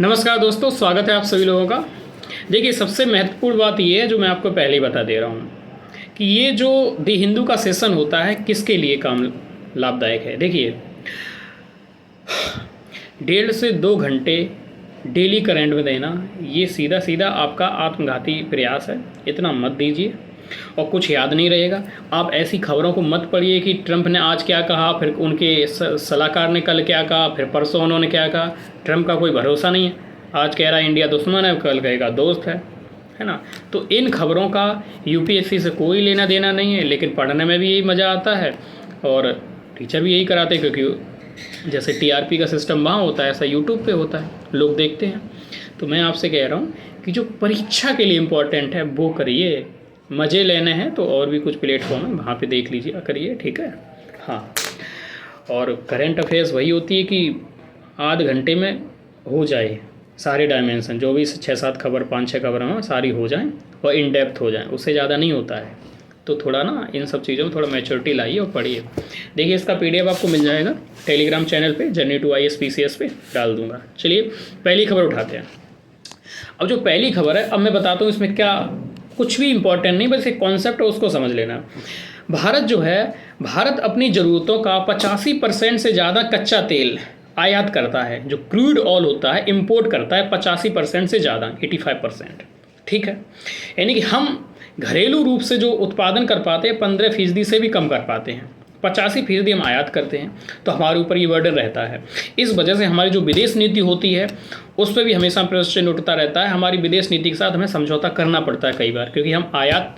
नमस्कार दोस्तों, स्वागत है आप सभी लोगों का। देखिए, सबसे महत्वपूर्ण बात ये है जो मैं आपको पहले ही बता दे रहा हूँ कि ये जो दी हिंदू का सेशन होता है किसके लिए काम लाभदायक है। देखिए, 1.5 से 2 घंटे डेली करंट में देना ये सीधा सीधा आपका आत्मघाती प्रयास है। इतना मत दीजिए और कुछ याद नहीं रहेगा। आप ऐसी खबरों को मत पढ़िए कि ट्रंप ने आज क्या कहा, फिर उनके सलाहकार ने कल क्या कहा, फिर परसों उन्होंने क्या कहा। ट्रंप का कोई भरोसा नहीं है। आज कह रहा है इंडिया दुश्मन है, कल कहेगा दोस्त है ना। तो इन खबरों का यूपीएससी से कोई लेना देना नहीं है, लेकिन पढ़ने में भी यही मज़ा आता है और टीचर भी यही कराते हैं, क्योंकि जैसे टीआरपी का सिस्टम वहाँ होता है ऐसा यूट्यूब पे होता है, लोग देखते हैं। तो मैं आपसे कह रहा हूँ कि जो परीक्षा के लिए इम्पोर्टेंट है वो करिए। मज़े लेने हैं तो और भी कुछ प्लेटफॉर्म है, वहाँ पे देख लीजिए, करिए, ठीक है। हाँ, और करंट अफेयर्स वही होती है कि आध घंटे में हो जाए सारे डायमेंशन, जो भी 6-7 खबर 5-6 खबर हैं सारी हो जाएं और इन डेप्थ हो जाएं, उससे ज़्यादा नहीं होता है। तो थोड़ा ना इन सब चीज़ों में थोड़ा मैच्योरिटी लाइए और पढ़िए। देखिए, इसका पीडीएफ आपको मिल जाएगा टेलीग्राम चैनल पे, जर्नी टू IAS-PCS पे डाल दूंगा। चलिए पहली खबर उठाते हैं। अब जो पहली खबर है, अब मैं बताता हूँ इसमें क्या, कुछ भी इम्पोर्टेंट नहीं, बस एक कॉन्सेप्ट है, उसको समझ लेना। भारत जो है, भारत अपनी ज़रूरतों का 85% से ज़्यादा कच्चा तेल आयात करता है। जो क्रूड ऑयल होता है इंपोर्ट करता है 85% से ज़्यादा, 85%, ठीक है। यानी कि हम घरेलू रूप से जो उत्पादन कर पाते हैं 15% से भी कम कर पाते हैं, 85% हम आयात करते हैं। तो हमारे ऊपर ये बर्डन रहता है। इस वजह से हमारी जो विदेश नीति होती है उस पर भी हमेशा प्रश्न उठता रहता है। हमारी विदेश नीति के साथ हमें समझौता करना पड़ता है कई बार, क्योंकि हम आयात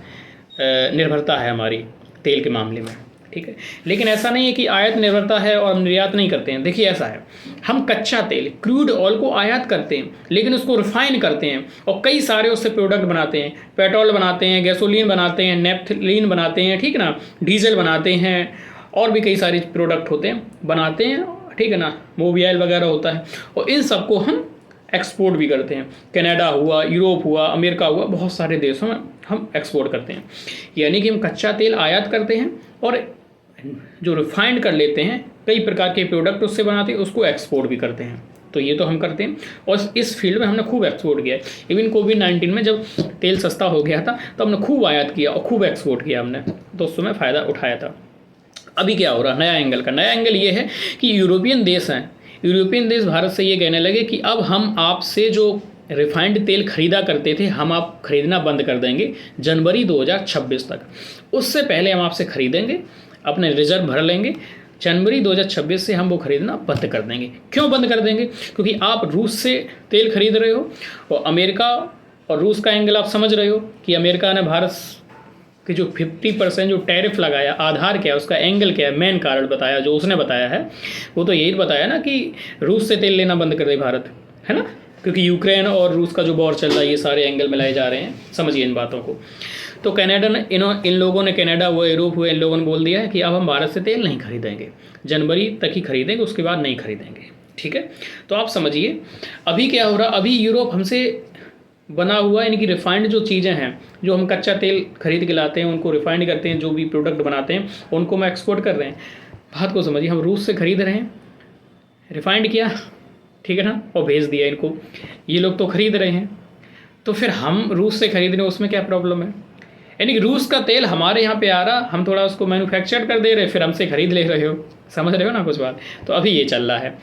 निर्भरता है हमारी तेल के मामले में, ठीक है। लेकिन ऐसा नहीं है कि आयात निर्भरता है और हम निर्यात नहीं करते हैं। देखिए, ऐसा है, हम कच्चा तेल क्रूड ऑयल को आयात करते हैं, लेकिन उसको रिफाइन करते हैं और कई सारे उससे प्रोडक्ट बनाते हैं। पेट्रोल बनाते हैं, गैसोलीन बनाते हैं, नेफ्थलीन बनाते हैं, ठीक है ना, डीजल बनाते हैं, और भी कई सारे प्रोडक्ट होते हैं बनाते हैं, ठीक है ना, मोबियाइल वगैरह होता है। और इन सबको हम एक्सपोर्ट भी करते हैं। कनाडा हुआ, यूरोप हुआ, अमेरिका हुआ, बहुत सारे देशों में हम एक्सपोर्ट करते हैं। यानी कि हम कच्चा तेल आयात करते हैं और जो रिफाइंड कर लेते हैं, कई प्रकार के प्रोडक्ट उससे बनाते हैं, उसको एक्सपोर्ट भी करते हैं। तो ये तो हम करते हैं और इस फील्ड में हमने खूब एक्सपोर्ट किया है। इवन कोविड-19 में जब तेल सस्ता हो गया था तो हमने खूब आयात किया और खूब एक्सपोर्ट किया हमने, तो उस समय फ़ायदा उठाया था। अभी क्या हो रहा है, नया एंगल ये है कि यूरोपियन देश हैं, यूरोपियन देश भारत से ये कहने लगे कि अब हम आपसे जो रिफाइंड तेल खरीदा करते थे, हम आप खरीदना बंद कर देंगे जनवरी 2026 तक। उससे पहले हम आपसे खरीदेंगे, अपने रिजर्व भर लेंगे। जनवरी 2026 से हम वो खरीदना बंद कर देंगे। क्यों बंद कर देंगे? क्योंकि आप रूस से तेल खरीद रहे हो और अमेरिका और रूस का एंगल आप समझ रहे हो कि अमेरिका ने भारत कि जो 50% जो टैरिफ लगाया, आधार क्या है, उसका एंगल क्या है, मेन कारण बताया जो उसने बताया है, वो तो यही बताया ना कि रूस से तेल लेना बंद कर दे भारत, है ना, क्योंकि यूक्रेन और रूस का जो वॉर चल रहा है, ये सारे एंगल मिलाए जा रहे हैं। समझिए इन बातों को। तो कनाडा ने इन लोगों ने, कनाडा हुआ, यूरोप हुआ, इन लोगों ने बोल दिया है कि अब हम भारत से तेल नहीं खरीदेंगे, जनवरी तक ही खरीदेंगे, उसके बाद नहीं खरीदेंगे, ठीक है। तो आप समझिए अभी क्या हो रहा, अभी यूरोप हमसे बना हुआ, यानी कि रिफाइंड जो चीज़ें हैं, जो हम कच्चा तेल खरीद के लाते हैं, उनको रिफाइंड करते हैं, जो भी प्रोडक्ट बनाते हैं उनको हम एक्सपोर्ट कर रहे हैं। बात को समझिए, हम रूस से खरीद रहे हैं, रिफाइंड किया, ठीक है ना, और भेज दिया इनको, ये लोग तो खरीद रहे हैं, तो फिर हम रूस से खरीद रहे हैं, उसमें क्या प्रॉब्लम है? यानी कि रूस का तेल हमारे यहाँ पे आ रहा, हम थोड़ा उसको मैन्युफैक्चर कर दे रहे, फिर हमसे खरीद ले रहे हो। समझ रहे हो ना कुछ बात? तो अभी ये चल रहा है।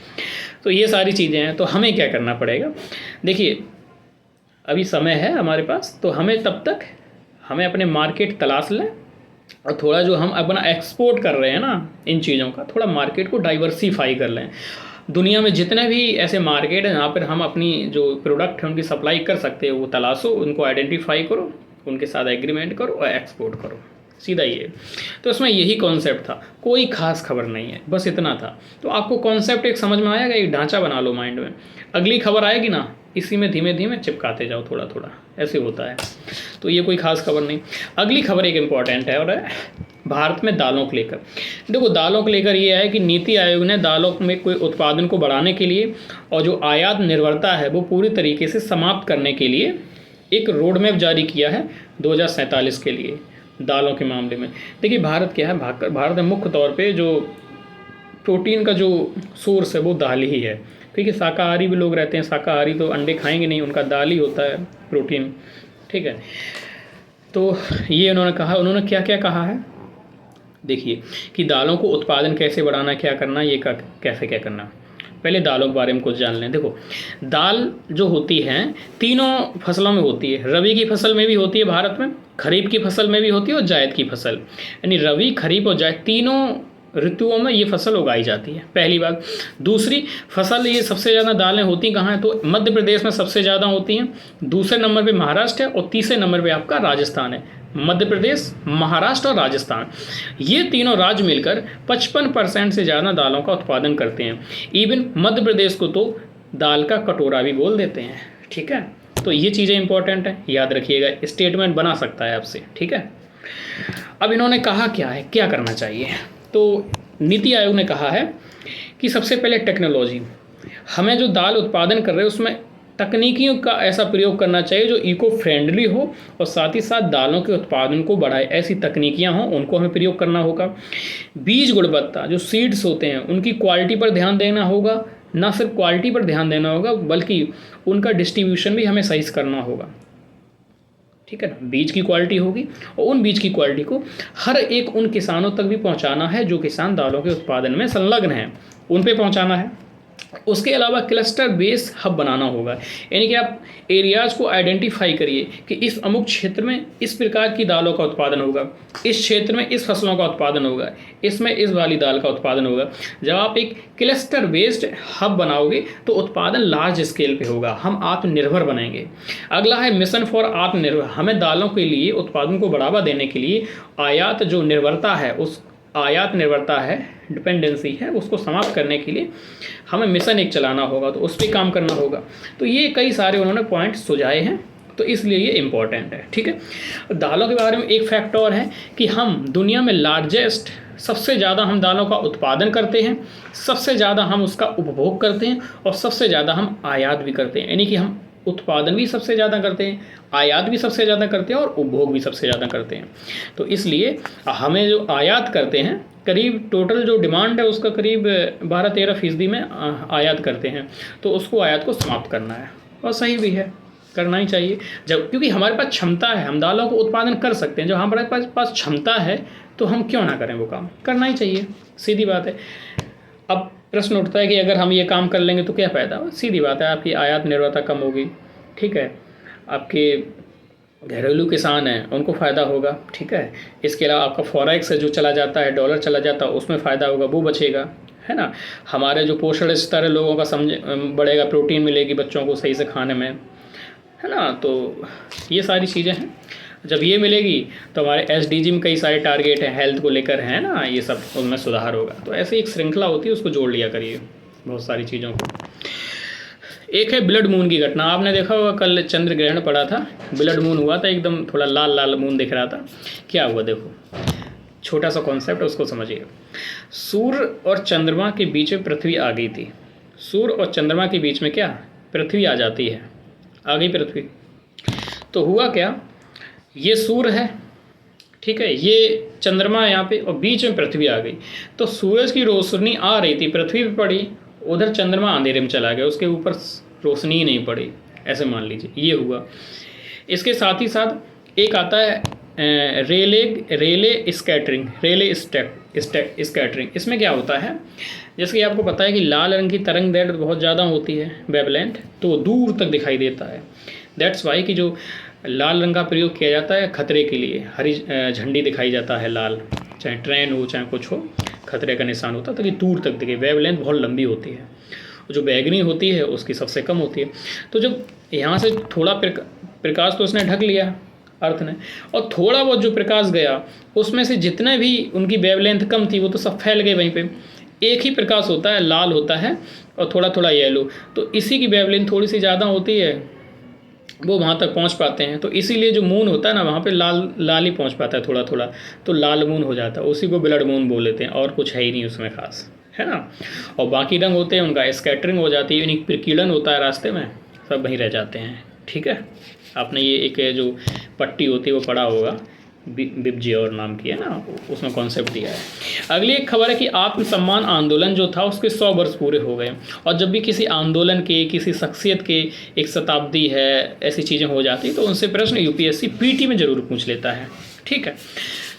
तो ये सारी चीज़ें हैं, तो हमें क्या करना पड़ेगा? देखिए, अभी समय है हमारे पास, तो हमें तब तक हमें अपने मार्केट तलाश लें और थोड़ा जो हम अपना एक्सपोर्ट कर रहे हैं ना इन चीज़ों का, थोड़ा मार्केट को डाइवर्सीफाई कर लें। दुनिया में जितने भी ऐसे मार्केट हैं जहाँ पर हम अपनी जो प्रोडक्ट हैं उनकी सप्लाई कर सकते हैं, वो तलाशो, उनको आइडेंटिफाई करो, उनके साथ एग्रीमेंट करो और एक्सपोर्ट करो, सीधा ये। तो इसमें यही कॉन्सेप्ट था, कोई खास खबर नहीं है, बस इतना था। तो आपको कॉन्सेप्ट एक समझ में आएगा, एक ढांचा बना लो माइंड में। अगली खबर आएगी ना, इसी में धीमे धीमे चिपकाते जाओ, थोड़ा थोड़ा, ऐसे होता है। तो ये कोई खास खबर नहीं। अगली खबर एक इम्पॉर्टेंट है और है भारत में दालों को लेकर। देखो, दालों को लेकर ये है कि नीति आयोग ने दालों में कोई उत्पादन को बढ़ाने के लिए और जो आयात निर्भरता है वो पूरी तरीके से समाप्त करने के लिए एक रोड मैप जारी किया है 2047 के लिए दालों के मामले में। देखिए, भारत क्या है, भारत में मुख्य तौर पे जो प्रोटीन का जो सोर्स है वो दाल ही है, क्योंकि शाकाहारी भी लोग रहते हैं, शाकाहारी तो अंडे खाएंगे नहीं, उनका दाल ही होता है प्रोटीन, ठीक है। तो ये उन्होंने कहा, उन्होंने क्या क्या कहा है देखिए, कि दालों को उत्पादन कैसे बढ़ाना, क्या करना, ये कैसे क्या करना। पहले दालों के बारे में कुछ जान लें। देखो, दाल जो होती है तीनों फसलों में होती है, रबी की फसल में भी होती है भारत में, खरीफ की फसल में भी होती है और जायद की फसल, यानी रबी, खरीफ और जायद तीनों ऋतुओं में ये फसल उगाई जाती है, पहली बात। दूसरी फसल, ये सबसे ज़्यादा दालें होती कहाँ हैं, तो मध्य प्रदेश में सबसे ज़्यादा होती हैं, दूसरे नंबर पे महाराष्ट्र है और तीसरे नंबर पे आपका राजस्थान है। मध्य प्रदेश, महाराष्ट्र और राजस्थान, ये तीनों राज्य मिलकर 55% से ज़्यादा दालों का उत्पादन करते हैं। इवन मध्य प्रदेश को तो दाल का कटोरा भी बोल देते हैं, ठीक है। तो ये चीज़ें इंपॉर्टेंट है, याद रखिएगा, स्टेटमेंट बना सकता है आपसे, ठीक है। अब इन्होंने कहा क्या है, क्या करना चाहिए, तो नीति आयोग ने कहा है कि सबसे पहले टेक्नोलॉजी, हमें जो दाल उत्पादन कर रहे हैं उसमें तकनीकियों का ऐसा प्रयोग करना चाहिए जो इको फ्रेंडली हो और साथ ही साथ दालों के उत्पादन को बढ़ाए, ऐसी तकनीकियां हों, उनको हमें प्रयोग करना होगा। बीज गुणवत्ता, जो सीड्स होते हैं उनकी क्वालिटी पर ध्यान देना होगा, ना सिर्फ क्वालिटी पर ध्यान देना होगा बल्कि उनका डिस्ट्रीब्यूशन भी हमें सही करना होगा, ठीक है ना। बीज की क्वालिटी होगी और उन बीज की क्वालिटी को हर एक उन किसानों तक भी पहुंचाना है जो किसान दालों के उत्पादन में संलग्न हैं, उन पे पहुंचाना है। उसके अलावा क्लस्टर बेस हब बनाना होगा, यानी कि आप एरियाज़ को आइडेंटिफाई करिए कि इस अमुक क्षेत्र में इस प्रकार की दालों का उत्पादन होगा, इस क्षेत्र में इस फसलों का उत्पादन होगा, इसमें इस वाली दाल का उत्पादन होगा। जब आप एक क्लस्टर बेस्ड हब बनाओगे तो उत्पादन लार्ज स्केल पे होगा, हम आत्मनिर्भर बनेंगे। अगला है मिशन फॉर आत्मनिर्भर, हमें दालों के लिए उत्पादन को बढ़ावा देने के लिए आयात जो निर्भरता है, उस आयात निर्भरता है, डिपेंडेंसी है, उसको समाप्त करने के लिए हमें मिशन एक चलाना होगा, तो उस पर काम करना होगा। तो ये कई सारे उन्होंने पॉइंट सुझाए हैं, तो इसलिए ये इम्पॉर्टेंट है, ठीक है। दालों के बारे में एक फैक्ट और है कि हम दुनिया में लार्जेस्ट, सबसे ज़्यादा हम दालों का उत्पादन करते हैं, सबसे ज़्यादा हम उसका उपभोग करते हैं और सबसे ज़्यादा हम आयात भी करते हैं, यानी कि हम उत्पादन भी सबसे ज़्यादा करते हैं, आयात भी सबसे ज़्यादा करते हैं और उपभोग भी सबसे ज़्यादा करते हैं। तो इसलिए हमें जो आयात करते हैं, करीब टोटल जो डिमांड है उसका करीब 12-13% में आयात करते हैं, तो उसको आयात को समाप्त करना है, और सही भी है, करना ही चाहिए। जब क्योंकि हमारे पास क्षमता है, हम दालों को उत्पादन कर सकते हैं, जब हमारे पास क्षमता है तो हम क्यों ना करें, वो काम करना ही चाहिए, सीधी बात है। अब प्रश्न उठता है कि अगर हम ये काम कर लेंगे तो क्या फ़ायदा, सीधी बात है, आपकी आयात निर्भरता कम होगी, ठीक है, आपके घरेलू किसान हैं उनको फ़ायदा होगा, ठीक है। इसके अलावा आपका फॉरेक्स जो चला जाता है, डॉलर चला जाता है, उसमें फ़ायदा होगा, वो बचेगा, है ना। हमारे जो पोषण स्तर है लोगों का बढ़ेगा, प्रोटीन मिलेगी बच्चों को सही से खाने में, है ना। तो ये सारी चीज़ें हैं, जब ये मिलेगी तो हमारे SDG में कई सारे टारगेट हैं हेल्थ को लेकर, है ना, ये सब उनमें सुधार होगा। तो ऐसे एक श्रृंखला होती है, उसको जोड़ लिया करिए बहुत सारी चीज़ों को। एक है ब्लड मून की घटना, आपने देखा होगा कल चंद्र ग्रहण पड़ा था, ब्लड मून हुआ था, एकदम थोड़ा लाल लाल मून दिख रहा था। क्या हुआ, देखो छोटा सा कॉन्सेप्ट है, उसको समझिए। सूर्य और चंद्रमा के बीच में पृथ्वी आ गई थी, सूर्य और चंद्रमा के बीच में क्या पृथ्वी आ जाती है, आ गई पृथ्वी। तो हुआ क्या, ये सूर्य है, ठीक है, ये चंद्रमा यहाँ पे और बीच में पृथ्वी आ गई। तो सूरज की रोशनी आ रही थी, पृथ्वी पे पड़ी, उधर चंद्रमा अंधेरे में चला गया, उसके ऊपर रोशनी ही नहीं पड़ी, ऐसे मान लीजिए ये हुआ। इसके साथ ही साथ एक आता है रेले स्कैटरिंग। इसमें क्या होता है, जैसे कि आपको पता है कि लाल रंग की तरंग दैर्घ्य बहुत ज़्यादा होती है, वेवलेंथ, तो दूर तक दिखाई देता है। दैट्स वाई कि जो लाल रंग का प्रयोग किया जाता है खतरे के लिए, हरी झंडी दिखाई जाता है लाल, चाहे ट्रेन हो चाहे कुछ हो, खतरे का निशान होता है, ताकि दूर तक दिखे। वेवलेंथ बहुत लंबी होती है, जो बैगनी होती है उसकी सबसे कम होती है। तो जब यहाँ से थोड़ा प्रकाश तो उसने ढक लिया अर्थ ने, और थोड़ा बहुत जो प्रकाश गया उसमें से जितने भी उनकी वेवलेंथ कम थी वो तो सब फैल गए वहीं पे। एक ही प्रकाश होता है, लाल होता है और थोड़ा थोड़ा येलो, तो इसी की वेवलेंथ थोड़ी सी ज़्यादा होती है, वो वहाँ तक पहुँच पाते हैं। तो इसीलिए जो मून होता है ना, वहाँ पे लाल लाल ही पहुँच पाता है थोड़ा थोड़ा, तो लाल मून हो जाता है, उसी को ब्लड मून बोल लेते हैं, और कुछ है ही नहीं उसमें खास, है ना। और बाकी रंग होते हैं उनका स्कैटरिंग हो जाती है, यानी प्रकीर्णन होता है रास्ते में, सब वहीं रह जाते हैं, ठीक है। आपने ये एक जो पट्टी होती है वो पढ़ा होगा, बिब्जे और नाम की है ना, उसमें कॉन्सेप्ट दिया है। अगली एक खबर है कि आत्मसम्मान आंदोलन जो था उसके 100 वर्ष पूरे हो गए। और जब भी किसी आंदोलन के, किसी शख्सियत के एक शताब्दी है, ऐसी चीज़ें हो जाती तो उनसे प्रश्न यूपीएससी पीटी में ज़रूर पूछ लेता है। ठीक है,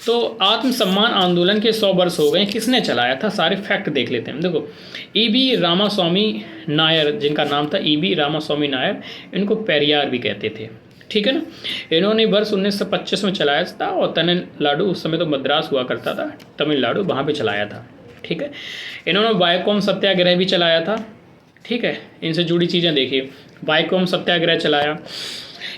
तो आत्मसम्मान आंदोलन के 100 वर्ष हो गए। किसने चलाया था, सारे फैक्ट देख लेते हैं। देखो, ईबी रामास्वामी नायर, जिनका नाम था ईबी रामास्वामी नायर, इनको पेरियार भी कहते थे। ठीक है ना। इन्होंने वर्ष 1925 में चलाया था और तमिलनाडु, उस समय तो मद्रास हुआ करता था, तमिलनाडु, वहाँ पे चलाया था। ठीक है। इन्होंने वायकोम सत्याग्रह भी चलाया था। ठीक है, इनसे जुड़ी चीज़ें देखिए। वायकोम सत्याग्रह चलाया।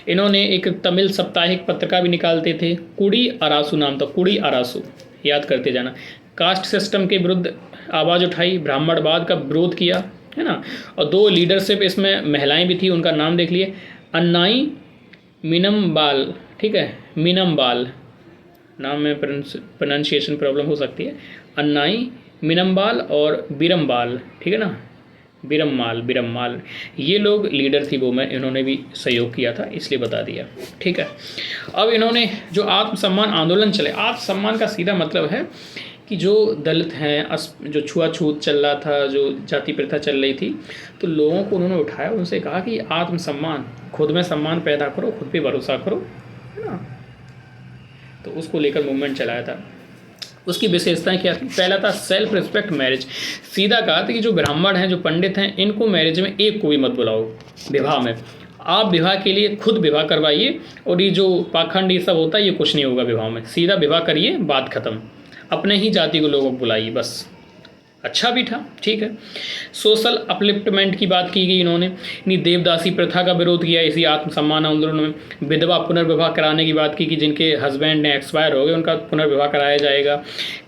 इन्होंने एक तमिल साप्ताहिक पत्रिका भी निकालते थे, कुड़ी अरासू नाम था, कुड़ी अरासू, याद करते जाना। कास्ट सिस्टम के विरुद्ध आवाज़ उठाई, ब्राह्मणवाद का विरोध किया, है ना। और 2 लीडरशिप इसमें महिलाएं भी थी, उनका नाम देख लिए, अन्नाई मीनमबाल। ठीक है, मीनमबाल नाम में प्रोनाउंसिएशन प्रॉब्लम हो सकती है, अन्नाई मीनमबाल और बीरमबाल। ठीक है ना, बीरममाल, ये लोग लीडर थी वो में, इन्होंने भी सहयोग किया था, इसलिए बता दिया। ठीक है। अब इन्होंने जो आत्मसम्मान आंदोलन चले, आत्मसम्मान का सीधा मतलब है कि जो दलित हैं, जो छुआछूत चल रहा था, जो जाति प्रथा चल रही थी, तो लोगों को उन्होंने उठाया, उनसे कहा कि आत्मसम्मान, खुद में सम्मान पैदा करो, खुद पे भरोसा करो, है ना। तो उसको लेकर मूवमेंट चलाया था। उसकी विशेषताएं क्या थी? पहला था सेल्फ रिस्पेक्ट मैरिज। सीधा कहा था कि जो ब्राह्मण हैं, जो पंडित हैं, इनको मैरिज में एक को भी मत बुलाओ विवाह में। आप विवाह के लिए खुद विवाह करवाइए, और ये जो पाखंड ये सब होता है, ये कुछ नहीं होगा विवाह में। सीधा विवाह करिए, बात खत्म। अपने ही जाति को लोगों को बुलाइए, बस। अच्छा भी था। ठीक है। सोशल अपलिफ्टमेंट की बात की गई इन्होंने। देवदासी प्रथा का विरोध किया इसी आत्मसम्मान आंदोलन में। विधवा पुनर्विवाह कराने की बात की कि जिनके हस्बैंड ने एक्सपायर हो गए उनका पुनर्विवाह कराया जाएगा।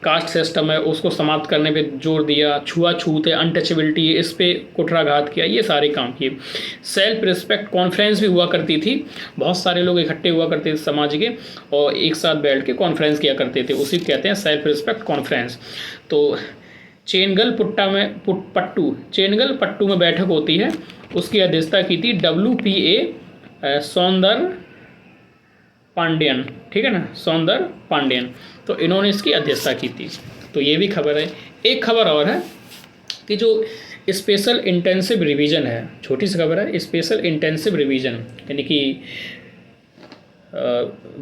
कास्ट सिस्टम है उसको समाप्त करने पे जोर दिया। छुआछूत है, अनटचेबिलिटी है, इस पे कुठाराघात किया, ये सारे काम किए। सेल्फ रिस्पेक्ट कॉन्फ्रेंस भी हुआ करती थी, बहुत सारे लोग इकट्ठे हुआ करते थे समाज के, और एक साथ बैठ के कॉन्फ्रेंस किया करते थे, उसी को कहते हैं सेल्फ रिस्पेक्ट कॉन्फ्रेंस। तो चेनगल पट्टू में बैठक होती है, उसकी अध्यक्षता की थी WPA सौंदर पांडियन। ठीक है ना, सौंदर पांडियन, तो इन्होंने इसकी अध्यक्षता की थी। तो ये भी खबर है। एक खबर और है कि जो स्पेशल इंटेंसिव रिवीजन है, छोटी सी खबर है, स्पेशल इंटेंसिव रिवीजन यानी कि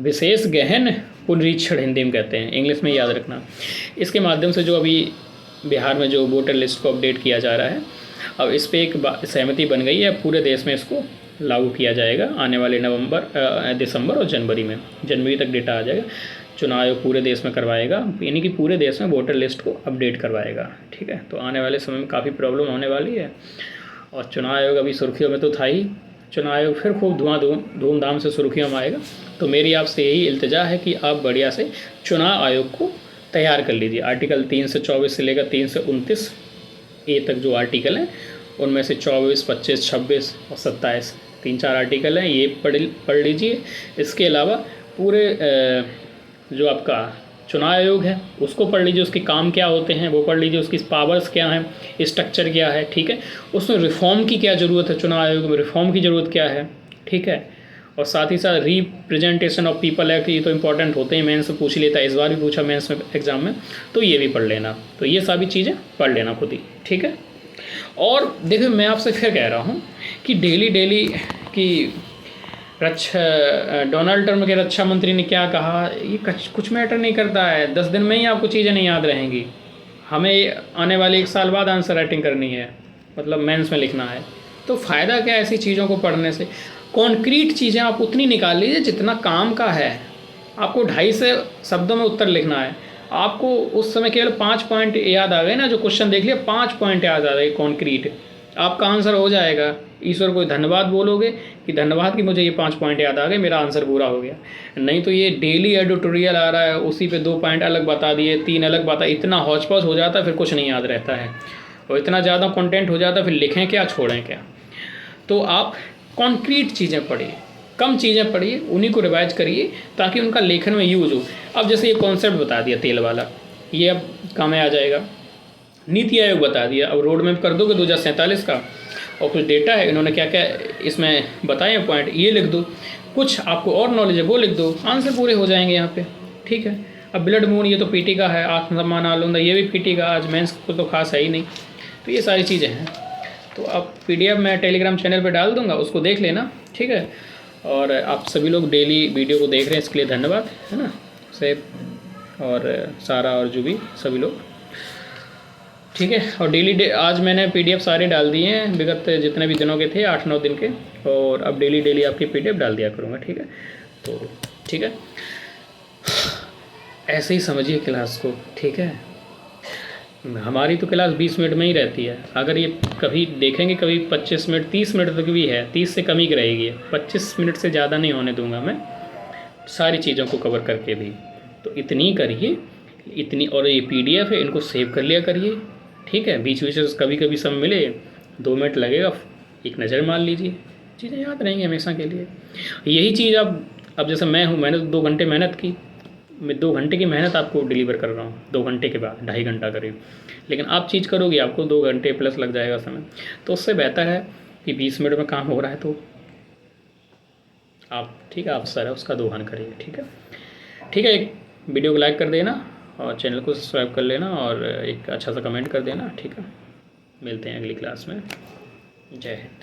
विशेष गहन पुनरीक्षण हिंदी में कहते हैं, इंग्लिश में याद रखना। इसके माध्यम से जो अभी बिहार में जो वोटर लिस्ट को अपडेट किया जा रहा है, अब इस पर एक सहमति बन गई है, पूरे देश में इसको लागू किया जाएगा आने वाले दिसंबर और जनवरी तक डेटा आ जाएगा। चुनाव आयोग पूरे देश में करवाएगा, यानी कि पूरे देश में वोटर लिस्ट को अपडेट करवाएगा। ठीक है, तो आने वाले समय में काफ़ी प्रॉब्लम होने वाली है। और चुनाव आयोग अभी सुर्खियों में तो था ही, चुनाव आयोग फिर खूब धूमधाम से सुर्खियों में आएगा। तो मेरी आपसे यही इल्तिजा है कि आप बढ़िया से चुनाव आयोग को तैयार कर लीजिए। आर्टिकल 324 से लेकर 329 ए तक जो आर्टिकल हैं, उनमें से 24, 25, 26 और 27 3-4 आर्टिकल हैं, ये पढ़ लीजिए। इसके अलावा पूरे जो आपका चुनाव आयोग है उसको पढ़ लीजिए, उसके काम क्या होते हैं वो पढ़ लीजिए, उसकी पावर्स क्या हैं, स्ट्रक्चर क्या है। ठीक है, उसमें रिफॉर्म की क्या ज़रूरत है, चुनाव आयोग में रिफॉर्म की ज़रूरत क्या है। ठीक है, और साथ ही साथ रिप्रेजेंटेशन ऑफ पीपल एक्ट, ये तो इंपॉर्टेंट होते हैं, मेंस से पूछ लेता है, इस बार भी पूछा मेंस में एग्जाम में, तो ये भी पढ़ लेना। तो ये सभी चीज़ें पढ़ लेना खुद ही। ठीक है, और देखिए मैं आपसे फिर कह रहा हूँ कि डेली की डोनाल्ड ट्रम्प के रक्षा मंत्री ने क्या कहा, ये कुछ मैटर नहीं करता है। 10 दिन में ही आपको चीज़ें नहीं याद रहेंगी। हमें आने वाले 1 साल बाद आंसर राइटिंग करनी है, मतलब मेंस में लिखना है। तो फ़ायदा क्या ऐसी चीज़ों को पढ़ने से? कॉन्क्रीट चीज़ें आप उतनी निकाल लीजिए जितना काम का है। आपको 250 शब्दों में उत्तर लिखना है, आपको उस समय केवल 5 पॉइंट याद आ गए ना, जो क्वेश्चन देख लिया 5 पॉइंट याद आ गए कॉन्क्रीट, आपका आंसर हो जाएगा। ईश्वर को धन्यवाद बोलोगे कि धन्यवाद कि मुझे ये 5 पॉइंट याद आ गए, मेरा आंसर पूरा हो गया। नहीं तो ये डेली एडिटोरियल आ रहा है, उसी पे 2 पॉइंट अलग बता दिए, 3 अलग बता, इतना हौच पौच हो जाता है, फिर कुछ नहीं याद रहता है, और इतना ज़्यादा कंटेंट हो जाता है, फिर लिखें क्या छोड़ें क्या। तो आप कॉन्क्रीट चीज़ें पढ़िए, कम चीज़ें पढ़िए, उन्हीं को रिवाइज करिए ताकि उनका लेखन में यूज़ हो। अब जैसे ये कॉन्सेप्ट बता दिया तेल वाला, ये अब काम में आ जाएगा। नीति आयोग बता दिया, अब रोड मैप कर दोगे 2047 का, और कुछ डेटा है, इन्होंने क्या क्या इसमें बताए पॉइंट, ये लिख दो। कुछ आपको और नॉलेज है वो लिख दो, आंसर पूरे हो जाएंगे यहाँ पे। ठीक है। अब ब्लड मून ये तो पीटी का है, आत्मसम्मान आलूंदा ये भी पीटी का, आज मेंस को तो खास है ही नहीं। तो ये सारी चीज़ें हैं। तो अब पीडीएफ मैं टेलीग्राम चैनल पे डाल दूंगा, उसको देख लेना, ठीक है। और आप सभी लोग डेली वीडियो को देख रहे हैं, इसके लिए धन्यवाद, है ना। सेब और सारा और जो भी सभी लोग, ठीक है। और डेली आज मैंने पीडीएफ सारे डाल दिए हैं, विगत जितने भी दिनों के थे, 8-9 दिन के, और अब डेली आपकी पीडीएफ डाल दिया करूँगा, ठीक है। तो ठीक है, ऐसे ही समझिए क्लास को, ठीक है। हमारी तो क्लास 20 मिनट में ही रहती है। अगर ये कभी देखेंगे कभी 25 मिनट 30 मिनट तक भी है, 30 से कम ही रहेगी, 25 मिनट से ज़्यादा नहीं होने दूंगा मैं, सारी चीज़ों को कवर करके भी। तो इतनी करिए, इतनी। और ये पीडीएफ है, इनको सेव कर लिया करिए, ठीक है। बीच बीच में कभी कभी सब मिले, 2 मिनट लगेगा, एक नज़र मार लीजिए, चीज़ें याद रहेंगी हमेशा के लिए। यही चीज़ अब जैसे मैं हूँ, मैंने तो 2 घंटे मेहनत की, मैं 2 घंटे की मेहनत आपको डिलीवर कर रहा हूँ 2 घंटे के बाद, 2.5 घंटा करीब। लेकिन आप चीज़ करोगे आपको 2 घंटे प्लस लग जाएगा समय। तो उससे बेहतर है कि 20 मिनट में काम हो रहा है तो आप, ठीक है, अवसर है उसका दोहन करिए, ठीक है। ठीक है, एक वीडियो को लाइक कर देना और चैनल को सब्सक्राइब कर लेना और एक अच्छा सा कमेंट कर देना, ठीक है। मिलते हैं अगली क्लास में। जय हिंद।